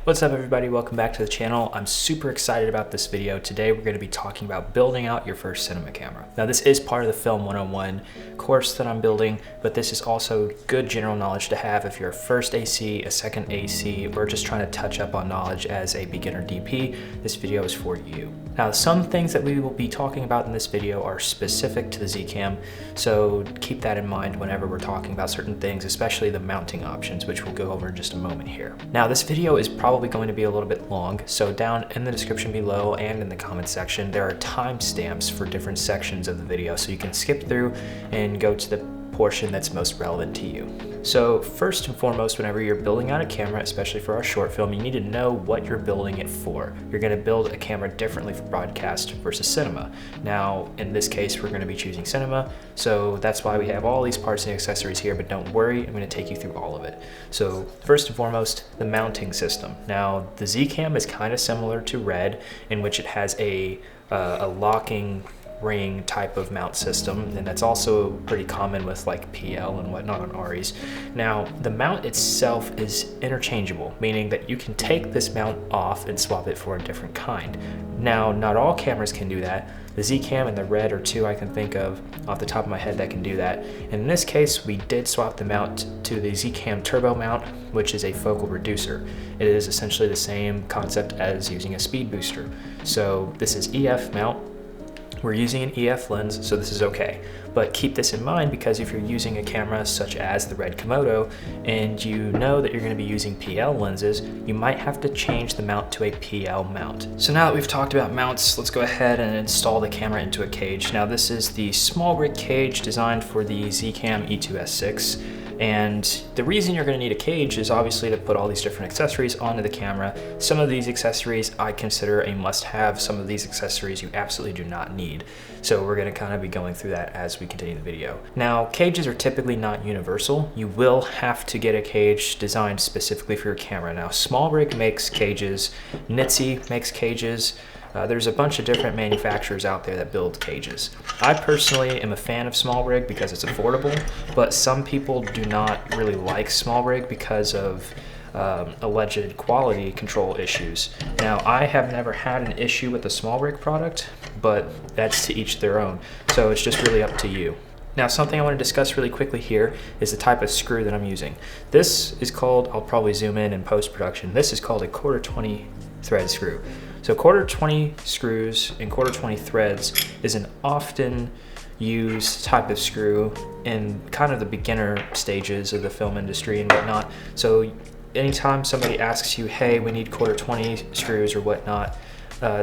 What's up everybody, welcome back to the channel. I'm super excited about this video. Today we're going to be talking about building out your first cinema camera. Now this is part of the Film 101 course that I'm building, but this is also good general knowledge to have if you're a first AC, a second AC, or just trying to touch up on knowledge as a beginner DP. This video is for you. Now some things that we will be talking about in this video are specific to the Z-Cam, so keep that in mind whenever we're talking about certain things, especially the mounting options, which we'll go over in just a moment here. Now this video is probably going to be a little bit long, so down in the description below and in the comment section there are timestamps for different sections of the video, so you can skip through and go to the portion that's most relevant to you. So first and foremost, whenever you're building out a camera, especially for our short film, you need to know what you're building it for. You're going to build a camera differently for broadcast versus cinema. Now in this case we're going to be choosing cinema, so that's why we have all these parts and accessories here, but don't worry, I'm going to take you through all of it. So first and foremost, the mounting system. Now the Z-Cam is kind of similar to Red, in which it has a locking ring type of mount system, and that's also pretty common with like PL and whatnot on REs. Now the mount itself is interchangeable, meaning that you can take this mount off and swap it for a different kind. Now not all cameras can do that. The Z-Cam and the Red are two I can think of off the top of my head that can do that. In this case we did swap the mount to the Z-Cam turbo mount, which is a focal reducer. It is essentially the same concept as using a speed booster. So this is EF mount. We're using an EF lens, so this is okay. But keep this in mind, because if you're using a camera such as the Red Komodo and you know that you're going to be using PL lenses, you might have to change the mount to a PL mount. So now that we've talked about mounts, let's go ahead and install the camera into a cage. Now this is the small rig cage designed for the Z-Cam E2S6. And the reason you're going to need a cage is obviously to put all these different accessories onto the camera. Some of these accessories I consider a must-have. Some of these accessories you absolutely do not need. So we're going to kind of be going through that as we continue the video. Now, cages are typically not universal. You will have to get a cage designed specifically for your camera. Now, Small Rig makes cages, Nitsy makes cages. There's a bunch of different manufacturers out there that build cages. I personally am a fan of Small Rig because it's affordable, but some people do not really like Small Rig because of alleged quality control issues. Now, I have never had an issue with the Small Rig product, but that's to each their own. So it's just really up to you. Now, something I want to discuss really quickly here is the type of screw that I'm using. This is called, I'll probably zoom in post-production, this is called a 1/4-20 thread screw. So 1/4-20 screws and 1/4-20 threads is an often used type of screw in kind of the beginner stages of the film industry and whatnot. So anytime somebody asks you, hey, we need 1/4-20 screws or whatnot,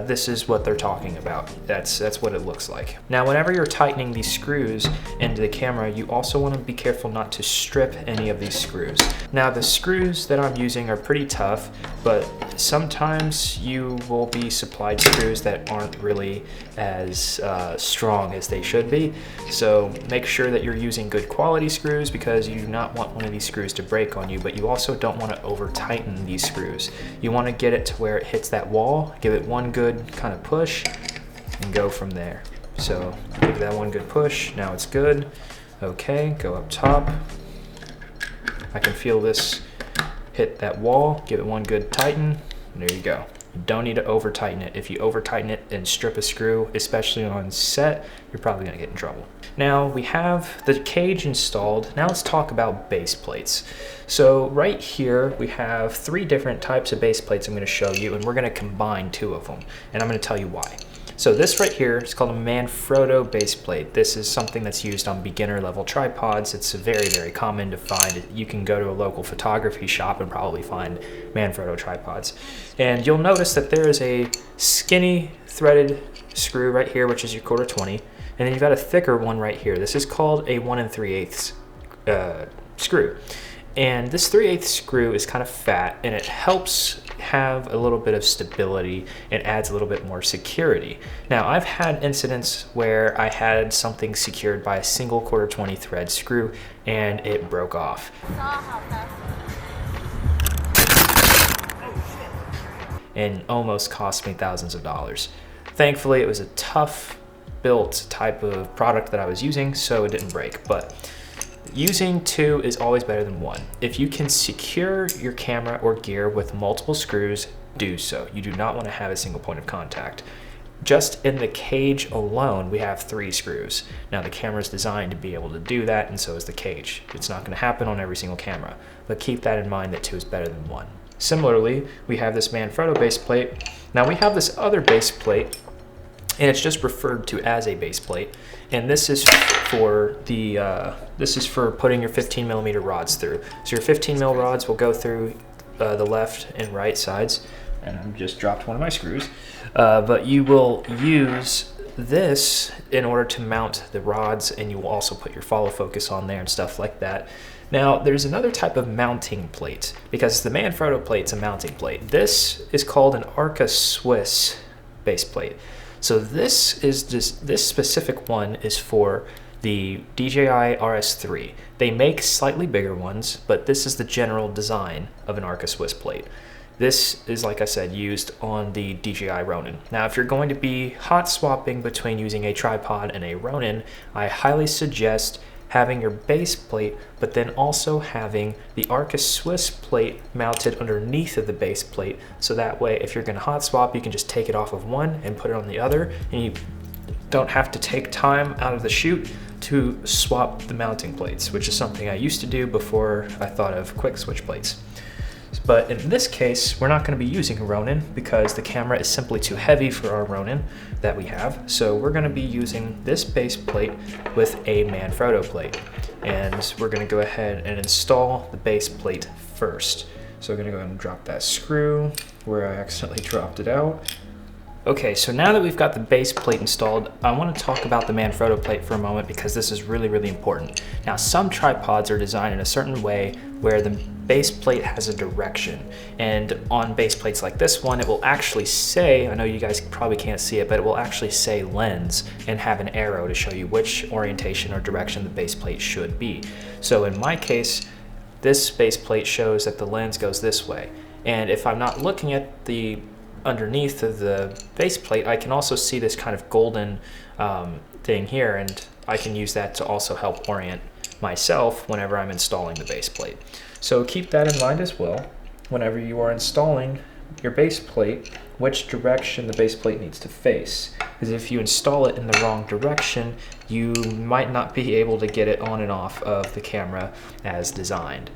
this is what they're talking about. That's what it looks like. Now, whenever you're tightening these screws into the camera, you also want to be careful not to strip any of these screws. Now, the screws that I'm using are pretty tough, but sometimes you will be supplied screws that aren't really as strong as they should be. So make sure that you're using good quality screws, because you do not want one of these screws to break on you, but you also don't want to over tighten these screws. You want to get it to where it hits that wall, give it one good kind of push, and go from there. So give that one good push, now it's good. Okay, go up top. I can feel this hit that wall, give it one good tighten, and there you go. You don't need to over tighten it. If you over tighten it and strip a screw, especially on set, you're probably gonna get in trouble. Now we have the cage installed. Now let's talk about base plates. So right here we have 3 different types of base plates I'm gonna show you, and we're gonna combine 2 of them, and I'm gonna tell you why. So this right here is called a manfrotto base plate. This is something that's used on beginner level tripods. It's very, very common to find. You can go to a local photography shop and probably find manfrotto tripods. And you'll notice that there is a skinny threaded screw right here, which is your 1/4-20, and then you've got a thicker one right here. This is called a 1 3/8 screw. And this 3/8 screw is kind of fat, and it helps have a little bit of stability and adds a little bit more security. Now, I've had incidents where I had something secured by a single 1/4-20 thread screw and it broke off. And almost cost me thousands of dollars. Thankfully, it was a tough built type of product that I was using, so it didn't break. But Using 2 is always better than 1. If you can secure your camera or gear with multiple screws, do so. You do not want to have a single point of contact. Just in the cage alone, we have 3 screws. Now the camera is designed to be able to do that, and so is the cage. It's not going to happen on every single camera, but keep that in mind that 2 is better than 1. Similarly, we have this Manfrotto base plate. Now we have this other base plate, and it's just referred to as a base plate. And this is for putting your 15mm rods through. So your 15mm rods will go through the left and right sides. And I just dropped one of my screws. But you will use this in order to mount the rods, and you will also put your follow focus on there and stuff like that. Now, there's another type of mounting plate, because the Manfrotto plate's a mounting plate. This is called an Arca Swiss base plate. So this specific one is for the DJI RS3. They make slightly bigger ones, but this is the general design of an Arca Swiss plate. This is, like I said, used on the DJI Ronin. Now, if you're going to be hot swapping between using a tripod and a Ronin, I highly suggest having your base plate, but then also having the Arca Swiss plate mounted underneath of the base plate. So that way, if you're gonna hot swap, you can just take it off of one and put it on the other, and you don't have to take time out of the shoot to swap the mounting plates, which is something I used to do before I thought of quick switch plates. But in this case, we're not going to be using a Ronin because the camera is simply too heavy for our Ronin that we have. So we're going to be using this base plate with a Manfrotto plate. And we're going to go ahead and install the base plate first. So we're going to go ahead and drop that screw where I accidentally dropped it out. Okay, so now that we've got the base plate installed, I want to talk about the Manfrotto plate for a moment because this is really, really important. Now, some tripods are designed in a certain way where the base plate has a direction. And on base plates like this one, it will actually say, I know you guys probably can't see it, but it will actually say lens and have an arrow to show you which orientation or direction the base plate should be. So in my case, this base plate shows that the lens goes this way. And if I'm not looking at the underneath of the base plate, I can also see this kind of golden thing here, and I can use that to also help orient myself whenever I'm installing the base plate. So keep that in mind as well whenever you are installing your base plate, which direction the base plate needs to face. Because if you install it in the wrong direction, you might not be able to get it on and off of the camera as designed.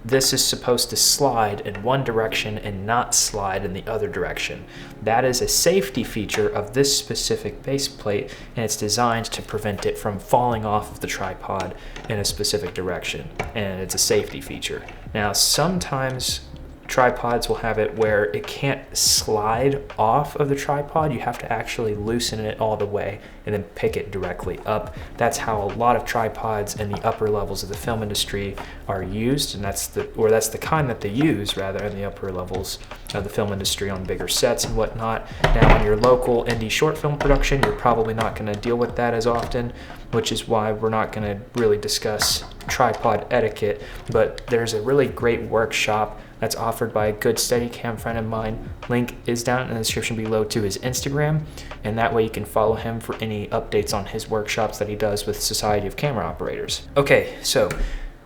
This is supposed to slide in one direction and not slide in the other direction. That is a safety feature of this specific base plate, and it's designed to prevent it from falling off of the tripod in a specific direction, and it's a safety feature. Now, sometimes tripods will have it where it can't slide off of the tripod. You have to actually loosen it all the way and then pick it directly up. That's how a lot of tripods in the upper levels of the film industry are used, and that's the kind that they use rather in the upper levels of the film industry on bigger sets and whatnot. Now, in your local indie short film production, you're probably not going to deal with that as often, which is why we're not going to really discuss tripod etiquette, but there's a really great workshop that's offered by a good Steadicam friend of mine. Link is down in the description below to his Instagram, and that way you can follow him for any updates on his workshops that he does with Society of Camera Operators. Okay, so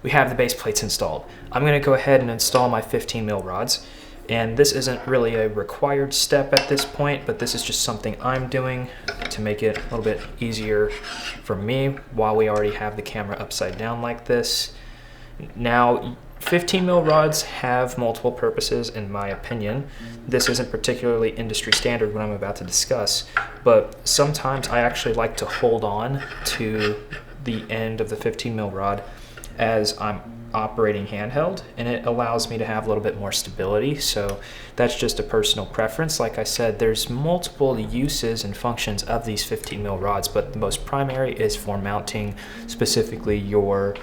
we have the base plates installed. I'm going to go ahead and install my 15mm rods, and this isn't really a required step at this point, but this is just something I'm doing to make it a little bit easier for me while we already have the camera upside down like this. Now, 15mm rods have multiple purposes, in my opinion. This isn't particularly industry standard what I'm about to discuss, but sometimes I actually like to hold on to the end of the 15mm rod as I'm operating handheld, and it allows me to have a little bit more stability. So that's just a personal preference. Like I said, there's multiple uses and functions of these 15mm rods, but the most primary is for mounting specifically your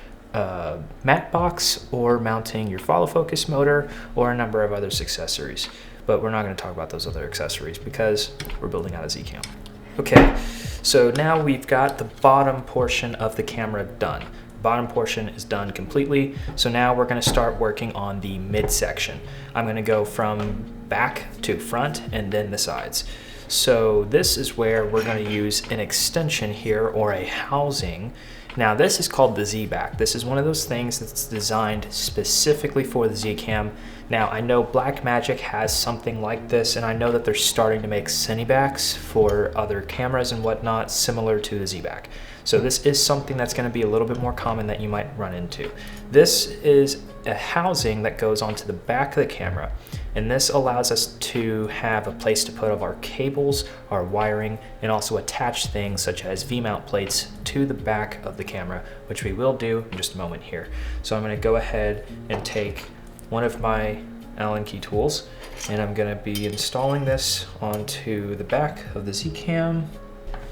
matte box, or mounting your follow focus motor, or a number of other accessories. But we're not going to talk about those other accessories because we're building out a Z-Cam. Okay, so now we've got the bottom portion of the camera done. The bottom portion is done completely. So now we're going to start working on the midsection. I'm going to go from back to front and then the sides. So this is where we're going to use an extension here, or a housing. Now this is called the zback. This is one of those things that's designed specifically for the Zcam. Now I know Blackmagic has something like this, and I know that they're starting to make Cinebacks for other cameras and whatnot similar to the zback. So this is something that's going to be a little bit more common that you might run into. This is a housing that goes onto the back of the camera, and this allows us to have a place to put all of our cables, our wiring, and also attach things such as V-mount plates to the back of the camera, which we will do in just a moment here. So I'm going to go ahead and take one of my Allen key tools, and I'm going to be installing this onto the back of the Zcam.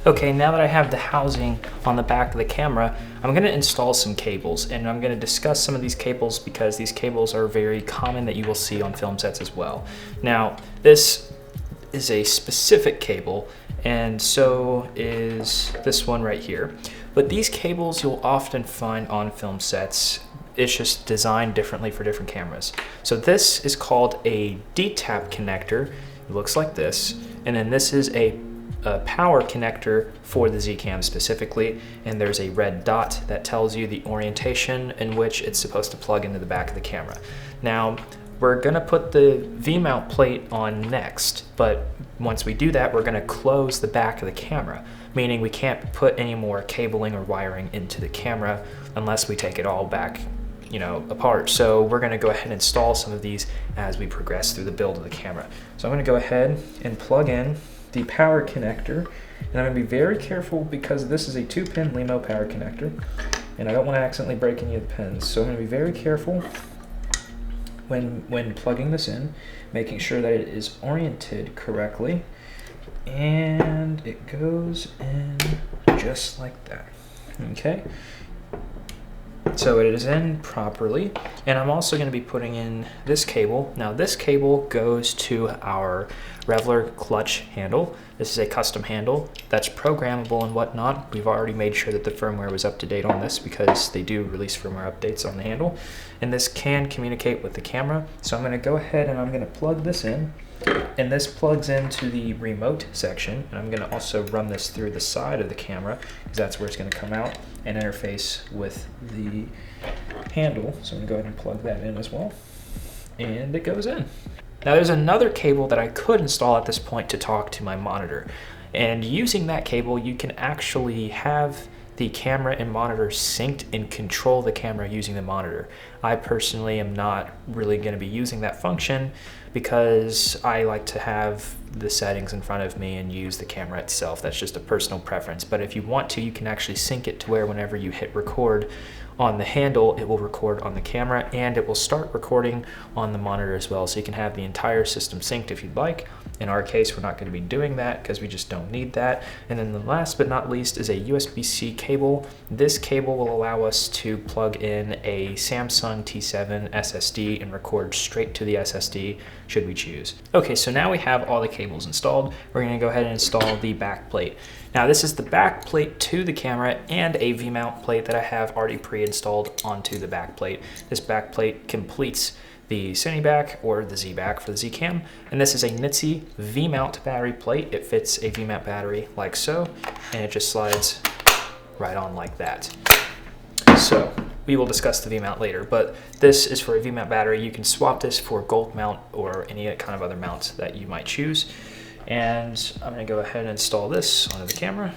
Okay, now that I have the housing on the back of the camera, I'm going to install some cables, and I'm going to discuss some of these cables because these cables are very common that you will see on film sets as well. Now, this is a specific cable, and so is this one right here. But these cables you'll often find on film sets. It's just designed differently for different cameras. So this is called a D-tap connector. It looks like this, and then this is a power connector for the Zcam specifically, and there's a red dot that tells you the orientation in which it's supposed to plug into the back of the camera. Now, we're gonna put the V-mount plate on next, but once we do that, we're gonna close the back of the camera, meaning we can't put any more cabling or wiring into the camera unless we take it all back, apart. So we're gonna go ahead and install some of these as we progress through the build of the camera. So I'm gonna go ahead and plug in the power connector, and I'm going to be very careful because this is a 2-pin LEMO power connector, and I don't want to accidentally break any of the pins. So I'm going to be very careful when plugging this in, making sure that it is oriented correctly, and it goes in just like that. Okay, so it is in properly, and I'm also going to be putting in this cable. Now this cable goes to our Revler clutch handle. This is a custom handle that's programmable and whatnot. We've already made sure that the firmware was up to date on this because they do release firmware updates on the handle, and this can communicate with the camera. So I'm going to go ahead and I'm going to plug this in, and this plugs into the remote section, and I'm going to also run this through the side of the camera because that's where it's going to come out and interface with the handle. So I'm going to go ahead and plug that in as well, and it goes in. Now there's another cable that I could install at this point to talk to my monitor, and using that cable you can actually have the camera and monitor synced and control the camera using the monitor. I personally am not really going to be using that function because I like to have the settings in front of me and use the camera itself. That's just a personal preference. But if you want to, you can actually sync it to where whenever you hit record on the handle, it will record on the camera, and it will start recording on the monitor as well. So you can have the entire system synced if you'd like. In our case, we're not going to be doing that because we just don't need that. And then the last but not least is a USB-C cable. This cable will allow us to plug in a Samsung T7 SSD and record straight to the SSD should we choose. Okay, so now we have all the cables installed. We're going to go ahead and install the back plate. Now this is the back plate to the camera and a V-mount plate that I have already pre-installed onto the back plate. This back plate completes the Cineback or the zback for the Zcam, and this is a Mitzi V-mount battery plate. It fits a V-mount battery like so, and it just slides right on like that. So we will discuss the V-mount later, but this is for a V-mount battery. You can swap this for gold mount or any kind of other mount that you might choose. And I'm going to go ahead and install this onto the camera.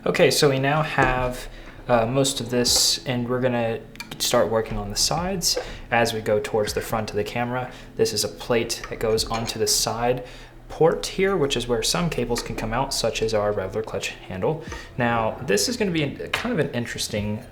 Okay, so we now have most of this, and we're going to start working on the sides as we go towards the front of the camera. This is a plate that goes onto the side port here, which is where some cables can come out, such as our Revler clutch handle. Now, this is going to be kind of an interesting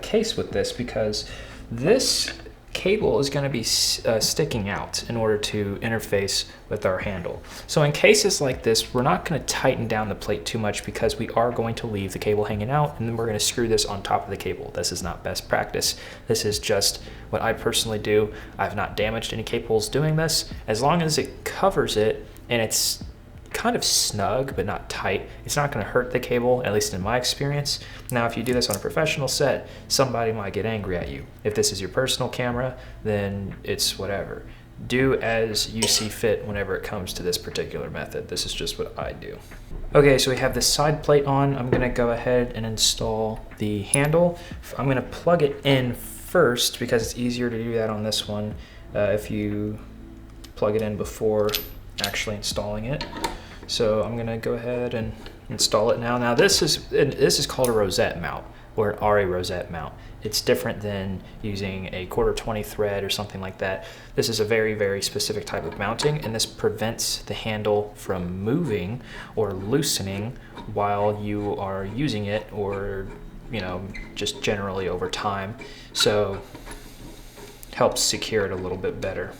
case with this because this cable is going to be sticking out in order to interface with our handle. So in cases like this, we're not going to tighten down the plate too much because we are going to leave the cable hanging out, and then we're going to screw this on top of the cable. This is not best practice. This is just what I personally do. I've not damaged any cables doing this. As long as it covers it and it's kind of snug but not tight, it's not going to hurt the cable, at least in my experience. Now if you do this on a professional set, somebody might get angry at you. If this is your personal camera, then it's whatever. do as you see fit whenever it comes to this particular method. This is just what I do. Okay, so we have this side plate on. I'm gonna go ahead and install the handle. I'm gonna plug it in first because it's easier to do that on this one if you plug it in before actually installing it. So I'm gonna go ahead and install it now. Now this is called a rosette mount, or a rosette mount. It's different than using a 1/4 20 thread or something like that. This is a very, very specific type of mounting, and this prevents the handle from moving or loosening while you are using it, or just generally over time. So helps secure it a little bit better.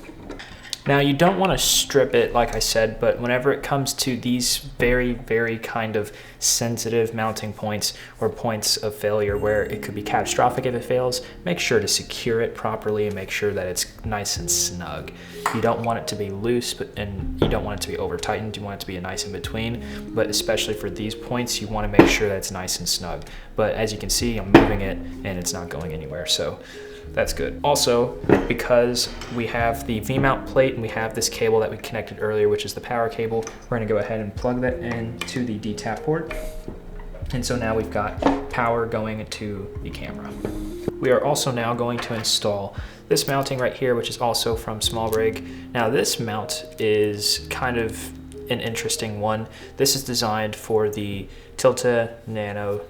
Now you don't want to strip it, like I said, but whenever it comes to these very, very kind of sensitive mounting points or points of failure where it could be catastrophic if it fails, make sure to secure it properly and make sure that it's nice and snug. You don't want it to be loose, and you don't want it to be over tightened. You want it to be a nice in between, but especially for these points, you want to make sure that it's nice and snug. But as you can see, I'm moving it and it's not going anywhere, so that's good. Also, because we have the V-mount plate and we have this cable that we connected earlier, which is the power cable, we're gonna go ahead and plug that into the D-tap port. And so now we've got power going to the camera. We are also now going to install this mounting right here, which is also from Small Rig. Now this mount is kind of an interesting one. This is designed for the Tilta Nano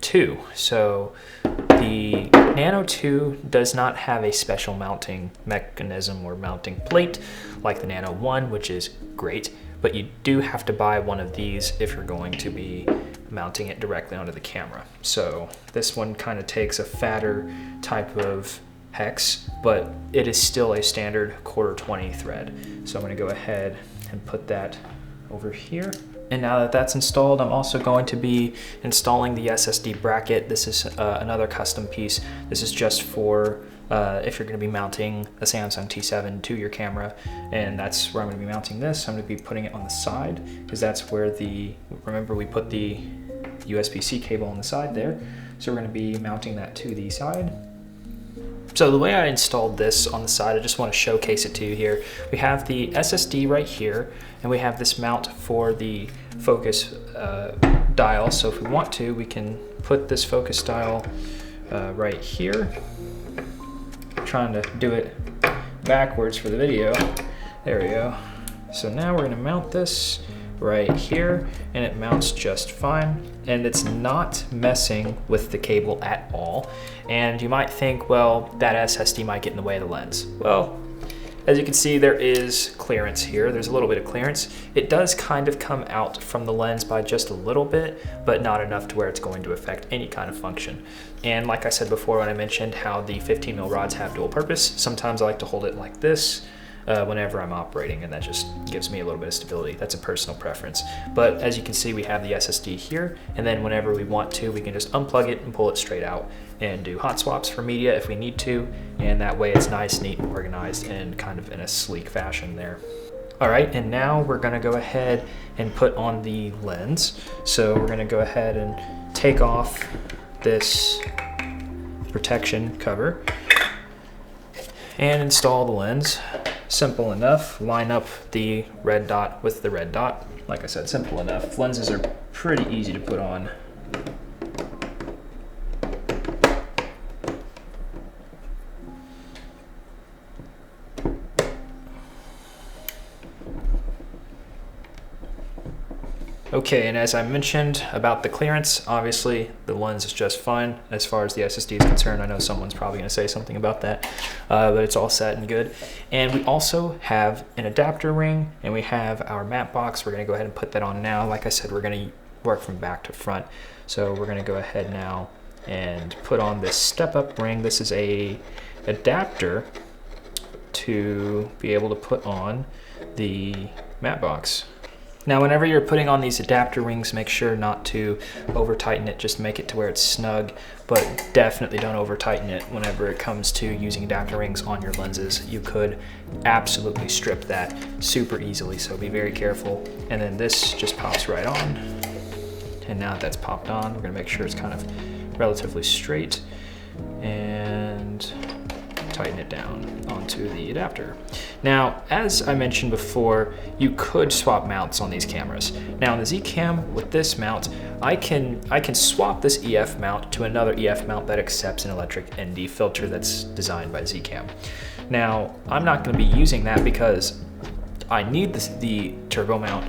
2. So the Nano 2 does not have a special mounting mechanism or mounting plate like the Nano 1, which is great, but you do have to buy one of these if you're going to be mounting it directly onto the camera. So this one kind of takes a fatter type of hex, but it is still a standard 1/4 20 thread. So I'm going to go ahead and put that over here. And now that that's installed, I'm also going to be installing the SSD bracket. This is another custom piece. This is just for if you're going to be mounting a Samsung T7 to your camera, and that's where I'm going to be mounting this. I'm going to be putting it on the side because that's where remember we put the USB-C cable on the side there. So we're going to be mounting that to the side. So the way I installed this on the side, I just want to showcase it to you here. We have the SSD right here, and we have this mount for the focus dial. So if we want to, we can put this focus dial right here. I'm trying to do it backwards for the video. There we go. So now we're going to mount this right here, and it mounts just fine, and it's not messing with the cable at all. And you might think, well, that SSD might get in the way of the lens. Well, as you can see, there is clearance here. There's a little bit of clearance. It does kind of come out from the lens by just a little bit, but not enough to where it's going to affect any kind of function. And like I said before, when I mentioned how the 15mm rods have dual purpose, sometimes I like to hold it like this whenever I'm operating, and that just gives me a little bit of stability. That's a personal preference. But as you can see, we have the SSD here, and then whenever we want to, we can just unplug it and pull it straight out and do hot swaps for media if we need to, and that way it's nice, neat, and organized, and kind of in a sleek fashion there. All right, and now we're gonna go ahead and put on the lens. So we're gonna go ahead and take off this protection cover and install the lens. Simple enough. Line up the red dot with the red dot. Like I said, simple enough. Lenses are pretty easy to put on. Okay, and as I mentioned about the clearance, obviously the lens is just fine as far as the SSD is concerned. I know someone's probably going to say something about that, but it's all set and good. And we also have an adapter ring, and we have our matte box. We're going to go ahead and put that on now. Like I said, we're going to work from back to front. So we're going to go ahead now and put on this step-up ring. This is a adapter to be able to put on the matte box. Now, whenever you're putting on these adapter rings, make sure not to over tighten it, just make it to where it's snug, but definitely don't over tighten it whenever it comes to using adapter rings on your lenses. You could absolutely strip that super easily, so be very careful. And then this just pops right on. And now that that's popped on, we're gonna make sure it's kind of relatively straight and tighten it down onto the adapter. Now, as I mentioned before, you could swap mounts on these cameras. Now, on the Z Cam with this mount, I can swap this EF mount to another EF mount that accepts an electric ND filter that's designed by Z Cam. Now, I'm not going to be using that because I need the turbo mount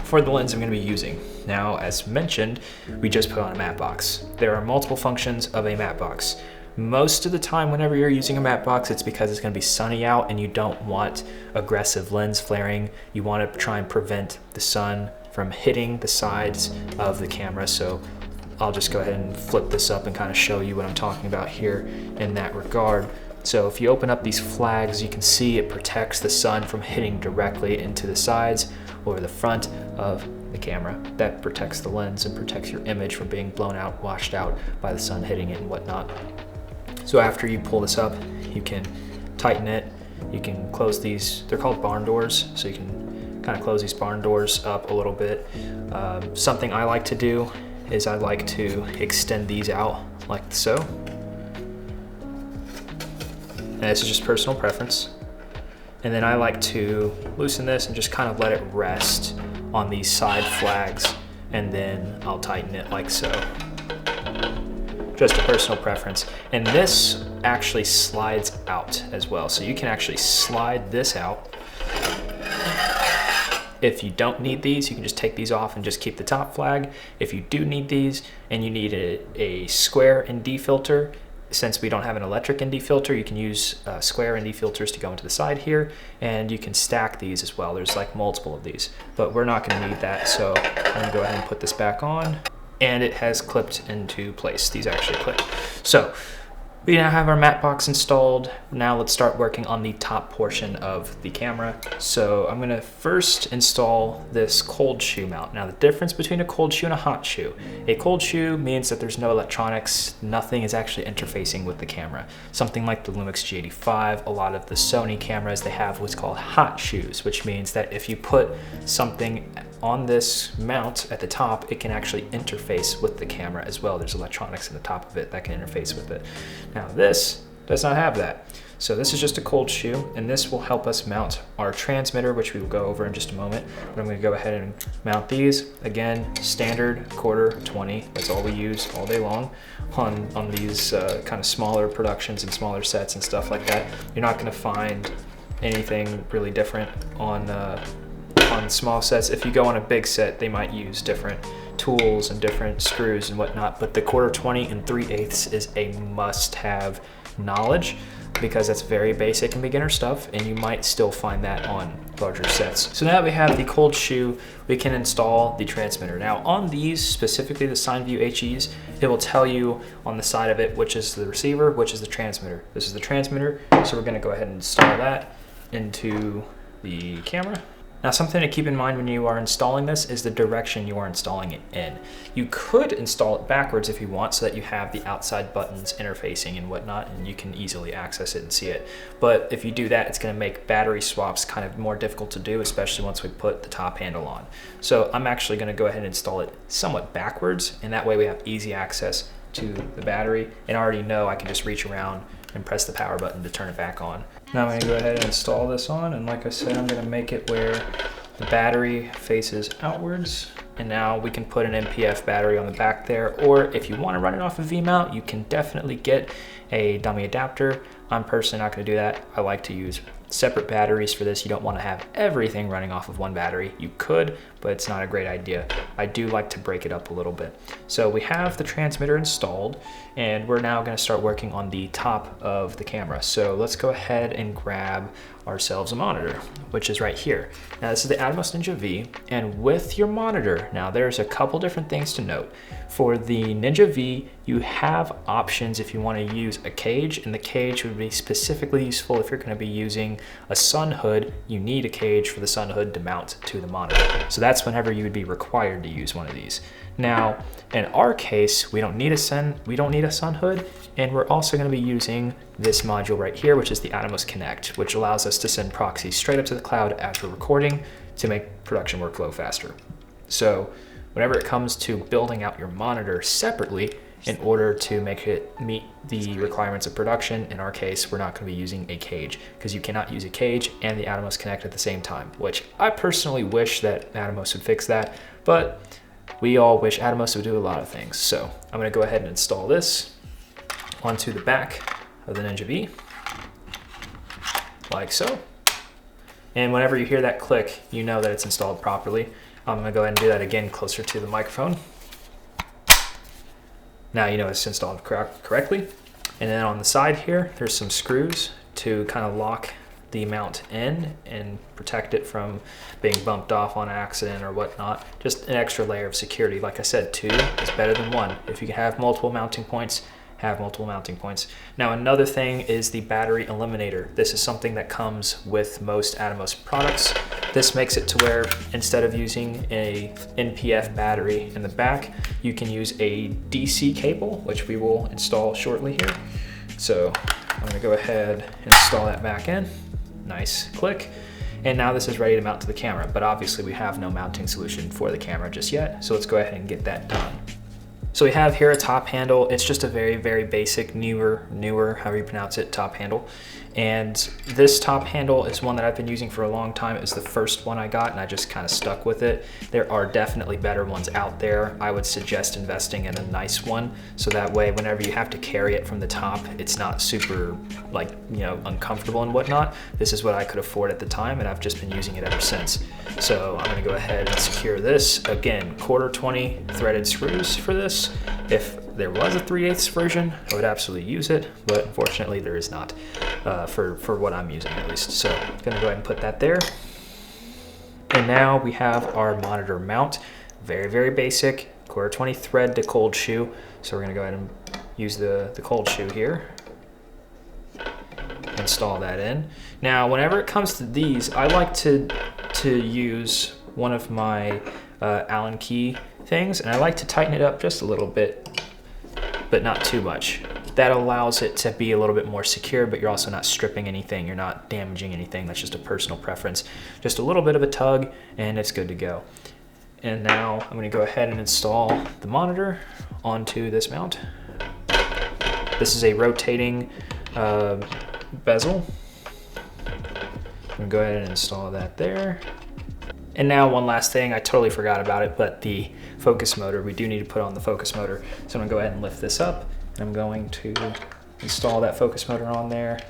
for the lens I'm going to be using. Now, as mentioned, we just put on a matte box. There are multiple functions of a matte box. Most of the time, whenever you're using a matte box, it's because it's going to be sunny out and you don't want aggressive lens flaring. You want to try and prevent the sun from hitting the sides of the camera. So I'll just go ahead and flip this up and kind of show you what I'm talking about here in that regard. So if you open up these flags, you can see it protects the sun from hitting directly into the sides or the front of the camera. That protects the lens and protects your image from being blown out, washed out by the sun hitting it and whatnot. So after you pull this up, you can tighten it. You can close these, they're called barn doors. So you can kind of close these barn doors up a little bit. Something I like to do is I like to extend these out like so. And this is just personal preference. And then I like to loosen this and just kind of let it rest on these side flags, and then I'll tighten it like so. Just a personal preference. And this actually slides out as well. So you can actually slide this out. If you don't need these, you can just take these off and just keep the top flag. If you do need these and you need a square ND filter, since we don't have an electric ND filter, you can use square ND filters to go into the side here, and you can stack these as well. There's like multiple of these, but we're not gonna need that. So I'm gonna go ahead and put this back on, and it has clipped into place. These actually clip. So we now have our matte box installed. Now let's start working on the top portion of the camera. So I'm gonna first install this cold shoe mount. Now the difference between a cold shoe and a hot shoe. A cold shoe means that there's no electronics, nothing is actually interfacing with the camera. Something like the Lumix G85, a lot of the Sony cameras, they have what's called hot shoes, which means that if you put something on this mount at the top, it can actually interface with the camera as well. There's electronics in the top of it that can interface with it. Now this does not have that. So this is just a cold shoe, and this will help us mount our transmitter, which we will go over in just a moment. But I'm gonna go ahead and mount these. Again, standard quarter 20, that's all we use all day long on these kind of smaller productions and smaller sets and stuff like that. You're not gonna find anything really different on small sets. If you go on a big set, they might use different tools and different screws and whatnot, but the quarter 20 and 3/8 is a must-have knowledge because that's very basic and beginner stuff, and you might still find that on larger sets. So now that we have the cold shoe, we can install the transmitter. Now on these, specifically the SignView HEs, it will tell you on the side of it which is the receiver, which is the transmitter. This is the transmitter, so we're gonna go ahead and install that into the camera. Now something to keep in mind when you are installing this is the direction you are installing it in. You could install it backwards if you want so that you have the outside buttons interfacing and whatnot and you can easily access it and see it. But if you do that, it's gonna make battery swaps kind of more difficult to do, especially once we put the top handle on. So I'm actually gonna go ahead and install it somewhat backwards, and that way we have easy access to the battery, and I already know I can just reach around and press the power button to turn it back on. Now I'm gonna go ahead and install this on, and like I said, I'm gonna make it where the battery faces outwards, and now we can put an MPF battery on the back there, or if you wanna run it off a V-mount, you can definitely get a dummy adapter. I'm personally not gonna do that. I like to use separate batteries for this. You don't wanna have everything running off of one battery. You could, but it's not a great idea. I do like to break it up a little bit. So we have the transmitter installed, and we're now gonna start working on the top of the camera. So let's go ahead and grab ourselves a monitor, which is right here. Now this is the Atomos Ninja V, and with your monitor, now there's a couple different things to note. For the Ninja V, you have options if you want to use a cage, and the cage would be specifically useful if you're going to be using a sun hood. You need a cage for the sun hood to mount to the monitor. So that's whenever you would be required to use one of these. Now, in our case, we don't need a sun hood, and we're also going to be using this module right here, which is the Atomos Connect, which allows us to send proxies straight up to the cloud as we're recording to make production workflow faster. So whenever it comes to building out your monitor separately, in order to make it meet the requirements of production. In our case, we're not going to be using a cage because you cannot use a cage and the Atomos connect at the same time, which I personally wish that Atomos would fix that, but we all wish Atomos would do a lot of things. So I'm going to go ahead and install this onto the back of the Ninja V, like so. And whenever you hear that click, you know that it's installed properly. I'm going to go ahead and do that again closer to the microphone. Now you know it's installed correctly. And then on the side here, there's some screws to kind of lock the mount in and protect it from being bumped off on accident or whatnot. Just an extra layer of security. Like I said, 2 is better than 1. If you can have multiple mounting points, have multiple mounting points. Now another thing is the battery eliminator. This is something that comes with most Atomos products. This makes it to where instead of using a NPF battery in the back, you can use a DC cable, which we will install shortly here. So I'm gonna go ahead and install that back in. Nice click. And now this is ready to mount to the camera, but obviously we have no mounting solution for the camera just yet. So let's go ahead and get that done. So we have here a top handle. It's just a very, very basic, newer, however you pronounce it, top handle. And this top handle is one that I've been using for a long time. It was the first one I got and I just kind of stuck with it. There are definitely better ones out there. I would suggest investing in a nice one. So that way, whenever you have to carry it from the top, it's not super like, you know, uncomfortable and whatnot. This is what I could afford at the time and I've just been using it ever since. So I'm gonna go ahead and secure this. Again, 1/4-20 threaded screws for this. If there was a 3/8 version, I would absolutely use it, but unfortunately there is not for what I'm using at least. So I'm gonna go ahead and put that there. And now we have our monitor mount. Very, very basic, 1/4-20 thread to cold shoe. So we're gonna go ahead and use the cold shoe here. Install that in. Now, whenever it comes to these, I like to use one of my Allen key things, and I like to tighten it up just a little bit, but not too much. That allows it to be a little bit more secure, but you're also not stripping anything, you're not damaging anything. That's just a personal preference. Just a little bit of a tug, and it's good to go. And now I'm gonna go ahead and install the monitor onto this mount. This is a rotating bezel. I'm gonna go ahead and install that there. And now one last thing, I totally forgot about it, but the focus motor, we do need to put on the focus motor. So I'm gonna go ahead and lift this up, and I'm going to install that focus motor on there,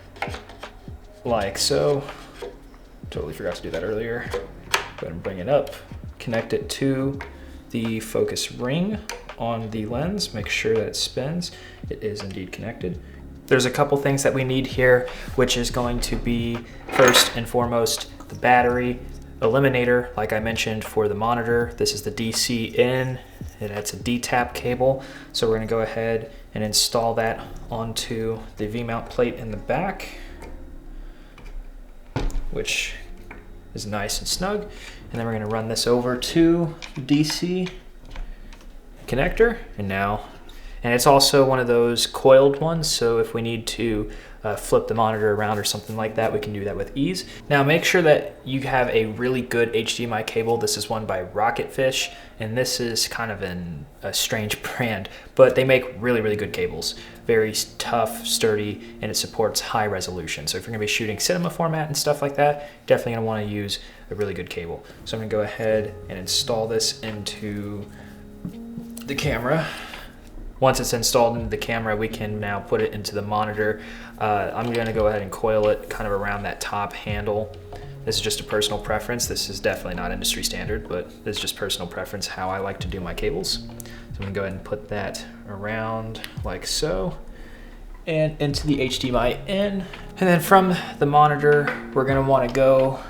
like so. Totally forgot to do that earlier. Go ahead and bring it up, connect it to the focus ring on the lens, make sure that it spins. It is indeed connected. There's a couple things that we need here, which is going to be first and foremost the battery eliminator, like I mentioned, for the monitor. This is the DC in, and it's a D-tap cable. So we're gonna go ahead and install that onto the V-mount plate in the back, which is nice and snug. And then we're gonna run this over to the DC connector, and it's also one of those coiled ones, so if we need to flip the monitor around or something like that, we can do that with ease. Now make sure that you have a really good HDMI cable. This is one by Rocketfish, and this is kind of a strange brand, but they make really, really good cables. Very tough, sturdy, and it supports high resolution. So if you're gonna be shooting cinema format and stuff like that, definitely gonna wanna use a really good cable. So I'm gonna go ahead and install this into the camera. Once it's installed into the camera, we can now put it into the monitor. I'm gonna go ahead and coil it kind of around that top handle. This is just a personal preference. This is definitely not industry standard, but this is just personal preference, how I like to do my cables. So I'm gonna go ahead and put that around like so, and into the HDMI in. And then from the monitor, we're gonna wanna go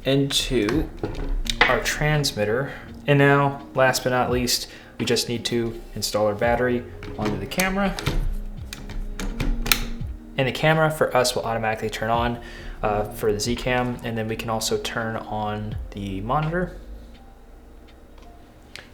into our transmitter. And now, last but not least, we just need to install our battery onto the camera. And the camera for us will automatically turn on for the Z-Cam, and then we can also turn on the monitor.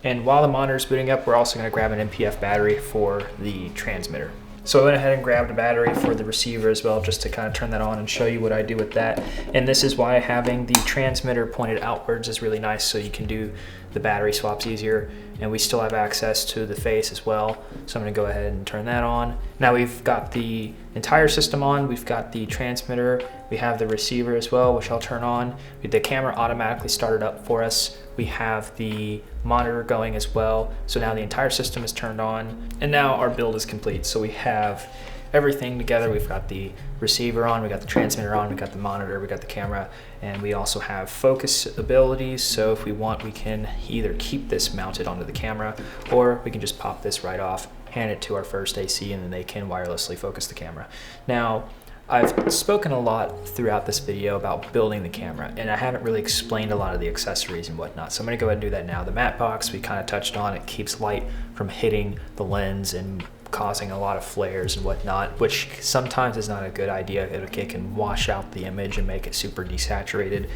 And while the monitor is booting up, we're also gonna grab an NPF battery for the transmitter. So I went ahead and grabbed a battery for the receiver as well, just to kind of turn that on and show you what I do with that. And this is why having the transmitter pointed outwards is really nice, so you can do the battery swaps easier. and we still have access to the face as well. So I'm gonna go ahead and turn that on. Now we've got the entire system on, we've got the transmitter, we have the receiver as well, which I'll turn on. The camera automatically started up for us. We have the monitor going as well. So now the entire system is turned on, and now our build is complete. So we have everything together. We've got the receiver on, we got the transmitter on, we got the monitor, we got the camera, and we also have focus abilities. So if we want, we can either keep this mounted onto the camera, or we can just pop this right off, hand it to our first AC, and then they can wirelessly focus the camera. Now, I've spoken a lot throughout this video about building the camera, and I haven't really explained a lot of the accessories and whatnot. So I'm gonna go ahead and do that now. The matte box, we kind of touched on, it keeps light from hitting the lens and causing a lot of flares and whatnot, which sometimes is not a good idea. It can wash out the image and make it super desaturated.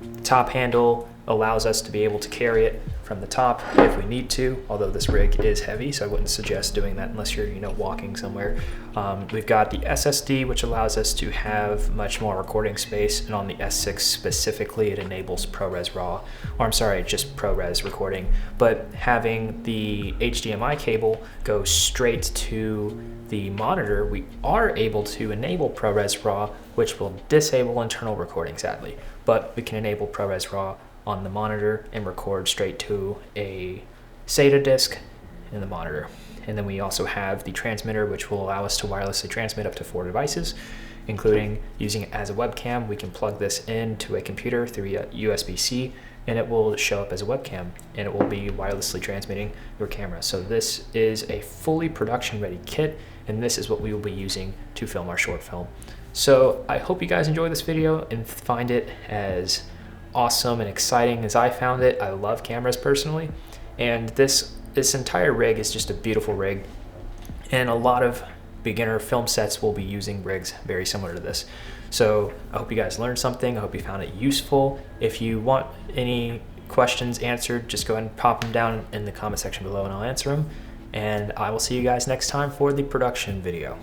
The top handle allows us to be able to carry it from the top if we need to, although this rig is heavy, so I wouldn't suggest doing that unless you're, walking somewhere. We've got the SSD, which allows us to have much more recording space, and on the S6 specifically, it enables ProRes RAW, or I'm sorry, just ProRes recording, but having the HDMI cable go straight to the monitor, we are able to enable ProRes RAW, which will disable internal recording, sadly, but we can enable ProRes RAW on the monitor and record straight to a SATA disk in the monitor. And then we also have the transmitter, which will allow us to wirelessly transmit up to 4 devices, including using it as a webcam. We can plug this into a computer through a USB-C, and it will show up as a webcam, and it will be wirelessly transmitting your camera. So this is a fully production ready kit, and this is what we will be using to film our short film. So I hope you guys enjoy this video and find it as awesome and exciting as I found it. I love cameras personally, and this entire rig is just a beautiful rig, and a lot of beginner film sets will be using rigs very similar to this. So I hope you guys learned something. I hope you found it useful. If you want any questions answered, just go ahead and pop them down in the comment section below and I'll answer them, and I will see you guys next time for the production video.